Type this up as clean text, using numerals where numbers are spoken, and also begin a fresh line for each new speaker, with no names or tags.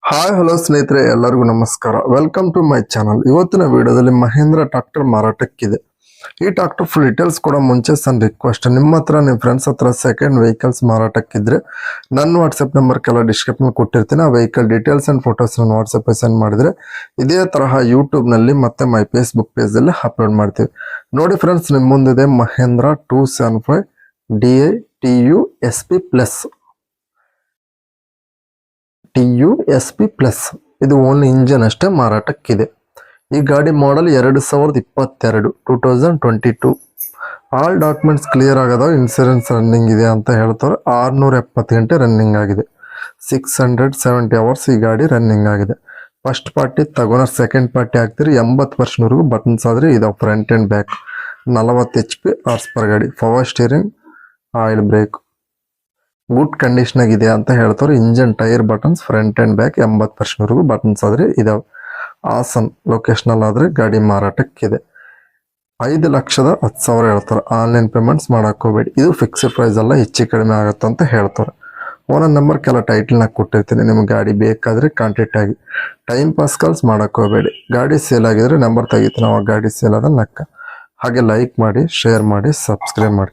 Hi hello ಸ್ನೇಹಿತರೆ, ಎಲ್ಲರಿಗೂ ನಮಸ್ಕಾರ. Welcome to my channel. ಇವತ್ತಿನ ವಿಡಿಯೋದಲ್ಲಿ ಮಹೇಂದ್ರ ಟ್ರಾಕ್ಟರ್ ಮಾರಾಟಕ್ಕಿದೆ. ಈ ಟ್ರಾಕ್ಟರ್ ಫುಲ್ ಡೀಟೇಲ್ಸ್ ಕೂಡ ಮುಂಚೆ ಸಣ್ಣ ರಿಕ್ವೆಸ್ಟ್, ನಿಮ್ಮ ಹತ್ರ ನಿಮ್ಮ ಫ್ರೆಂಡ್ಸ್ ಹತ್ರ ಸೆಕೆಂಡ್ ವೆಹಿಕಲ್ಸ್ ಮಾರಾಟಕ್ಕಿದ್ರೆ ನನ್ನ ವಾಟ್ಸಪ್ ನಂಬರ್ ಕೆಲ ಡಿಸ್ಕ್ರಿಪ್ಷನ್ ಕೊಟ್ಟಿರ್ತೀನಿ. ಆ ವೆಹಿಕಲ್ ಡೀಟೇಲ್ಸ್ ಅಂಡ್ ಫೋಟೋಸ್ ನನ್ನ ವಾಟ್ಸಪ್ ಸೆಂಡ್ ಮಾಡಿದ್ರೆ ಇದೇ ತರಹ ಯೂಟ್ಯೂಬ್ ನಲ್ಲಿ ಮತ್ತೆ ಮೈ ಫೇಸ್ಬುಕ್ ಪೇಜ್ ಅಲ್ಲಿ ಅಪ್ಲೋಡ್ ಮಾಡ್ತೀವಿ. ನೋಡಿ ಫ್ರೆಂಡ್ಸ್, ನಿಮ್ಮ ಮುಂದಿದೆ Mahindra 275 DI TUSP plus. TUSP plus ಇದು ಓನ್ಲಿ ಇಂಜನ್ ಅಷ್ಟೇ ಮಾರಾಟಕ್ಕಿದೆ. ಈ ಗಾಡಿ ಮಾಡೆಲ್ 2022 2022. ಆಲ್ ಡಾಕ್ಯುಮೆಂಟ್ಸ್ ಕ್ಲಿಯರ್ ಆಗದ, ಇನ್ಸೂರೆನ್ಸ್ ರನ್ನಿಂಗ್ ಇದೆ ಅಂತ ಹೇಳ್ತಾರೆ. 670 ಗಂಟೆ ರನ್ನಿಂಗ್ ಆಗಿದೆ. 670 ಅವರ್ಸ್ ಈ ಗಾಡಿ ರನ್ನಿಂಗ್ ಆಗಿದೆ. ಫಸ್ಟ್ ಪಾರ್ಟಿ ತಗೊಂಡ್ರೆ ಸೆಕೆಂಡ್ ಪಾರ್ಟಿ ಹಾಕ್ತಿರಿ 80% ಬಟನ್ಸ್ ಆದ್ರೆ ಇದಾವೆ. Front and back 40 HP horse power ಗಾಡಿ. Power steering, oil brake good condition ಆಗಿದೆ ಅಂತ ಹೇಳ್ತಾರೆ. Engine, tyre, buttons front and back 80% buttons ಆದ್ರೆ ಇದಾವೆ. ಹಾಸನ್ ಲೊಕೇಶನ್ ಆದ್ರೆ ಗಾಡಿ ಮಾರಾಟಕ್ಕಿದೆ. 5,10,000 ಹೇಳ್ತಾರೆ. ಆನ್ಲೈನ್ ಪೇಮೆಂಟ್ಸ್ ಮಾಡಕ್ ಹೋಗ್ಬೇಡಿ. ಇದು ಫಿಕ್ಸ್ಡ್ ಪ್ರೈಸ್ ಅಲ್ಲ, ಹೆಚ್ಚು ಕಡಿಮೆ ಆಗುತ್ತೆ ಅಂತ ಹೇಳ್ತಾರೆ. ಓನರ್ ನಂಬರ್ ಕೆಲ ಟೈಟಲ್ನಾಗ ಕೊಟ್ಟಿರ್ತೀನಿ, ನಿಮ್ಗೆ ಗಾಡಿ ಬೇಕಾದ್ರೆ ಕಾಂಟ್ಯಾಕ್ಟ್ ಆಗಿ. ಟೈಮ್ ಪಾಸ್ ಕಾಲ್ಸ್ ಮಾಡಕ್ ಹೋಗ್ಬೇಡಿ. ಗಾಡಿ ಸೇಲ್ ಆಗಿದ್ರೆ ನಂಬರ್ ತೆಗಿತೀನಿ, ಅವಾಗ ಗಾಡಿ ಸೇಲ್ ಆದ ನಕ್ಕ. ಹಾಗೆ ಲೈಕ್ ಮಾಡಿ, ಶೇರ್ ಮಾಡಿ, ಸಬ್ಸ್ಕ್ರೈಬ್ ಮಾಡಿ.